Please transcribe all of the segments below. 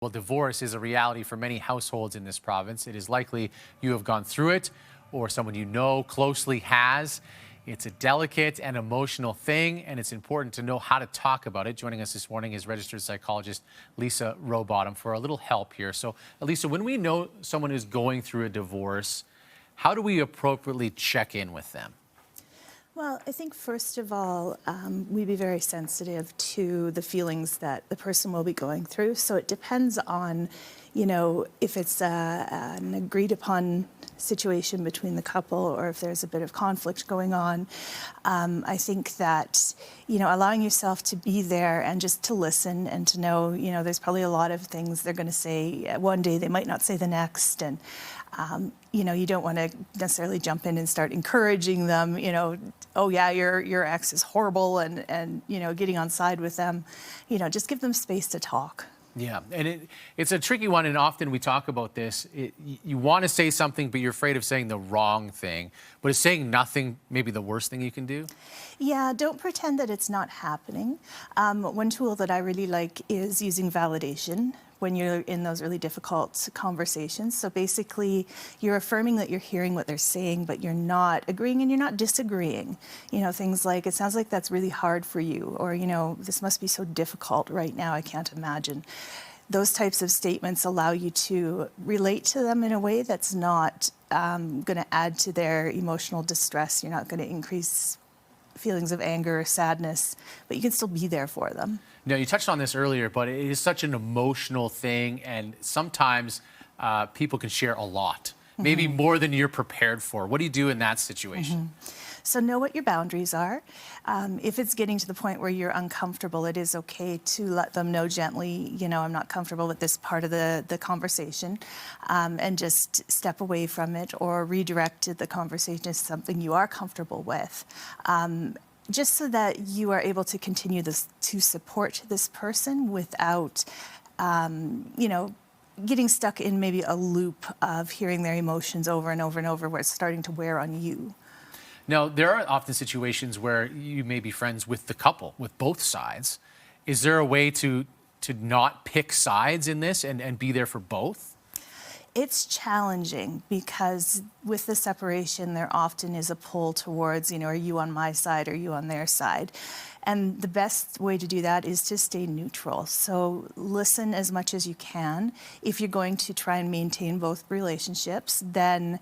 Well, divorce is a reality for many households in this province. It is likely you have gone through it or someone you know closely has. It's a delicate and emotional thing, and it's important to know how to talk about it. Joining us this morning is registered psychologist Lisa Rowbottom for a little help here. So, Lisa, when we know someone is going through a divorce, how do we appropriately check in with them? Well, I think first of all, we be very sensitive to the feelings that the person will be going through. So it depends on, if it's an agreed upon situation between the couple or if there's a bit of conflict going on. I think that, allowing yourself to be there and just to listen and to know, there's probably a lot of things they're going to say one day, they might not say the next. And you don't want to necessarily jump in and start encouraging them, oh yeah, your ex is horrible and getting on side with them. Just give them space to talk. Yeah, and it's a tricky one, and often we talk about this. You want to say something, but you're afraid of saying the wrong thing. But is saying nothing maybe the worst thing you can do? Yeah, don't pretend that it's not happening. One tool that I really like is using validation when you're in those really difficult conversations. So basically, you're affirming that you're hearing what they're saying, but you're not agreeing and you're not disagreeing. Things like, it sounds like that's really hard for you, or, this must be so difficult right now, I can't imagine. Those types of statements allow you to relate to them in a way that's not going to add to their emotional distress. You're not going to increase feelings of anger or sadness, but you can still be there for them. Now, you touched on this earlier, but it is such an emotional thing, and sometimes people can share a lot, maybe more than you're prepared for. What do you do in that situation? So know what your boundaries are. If it's getting to the point where you're uncomfortable, it is okay to let them know gently, I'm not comfortable with this part of the conversation, and just step away from it or redirect the conversation to something you are comfortable with. Just so that you are able to continue to support this person without, getting stuck in maybe a loop of hearing their emotions over and over and over where it's starting to wear on you. Now, there are often situations where you may be friends with the couple, with both sides. Is there a way to not pick sides in this and be there for both? It's challenging because with the separation, there often is a pull towards, are you on my side or are you on their side? And the best way to do that is to stay neutral. So listen as much as you can. If you're going to try and maintain both relationships, then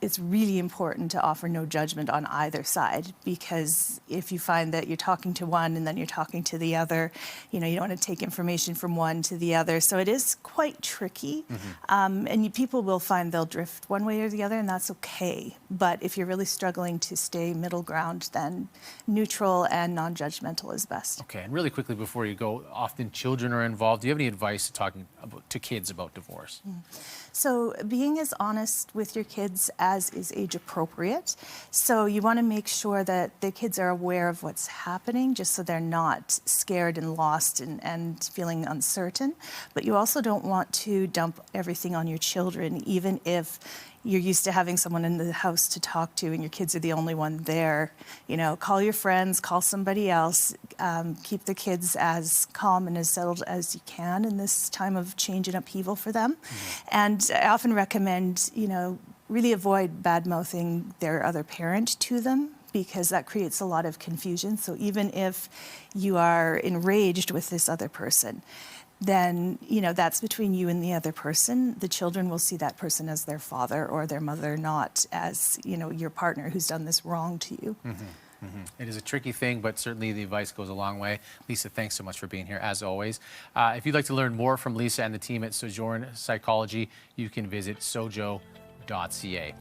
it's really important to offer no judgment on either side, because if you find that you're talking to one and then you're talking to the other, you don't want to take information from one to the other. So it is quite tricky. And people will find they'll drift one way or the other, and that's okay. But if you're really struggling to stay middle ground, then neutral and non-judgmental is best. Okay, and really quickly before you go, often children are involved. Do you have any advice to kids about divorce? So being as honest with your kids as is age appropriate. So you want to make sure that the kids are aware of what's happening, just so they're not scared and lost and feeling uncertain. But you also don't want to dump everything on your children, even if you're used to having someone in the house to talk to and your kids are the only one there. Call your friends, call somebody else. Keep the kids as calm and as settled as you can in this time of change and upheaval for them. And I often recommend, really avoid bad-mouthing their other parent to them, because that creates a lot of confusion. So even if you are enraged with this other person, then, that's between you and the other person. The children will see that person as their father or their mother, not as, your partner who's done this wrong to you. It is a tricky thing, but certainly the advice goes a long way. Lisa, thanks so much for being here, as always. If you'd like to learn more from Lisa and the team at Sojourn Psychology, you can visit sojo.ca.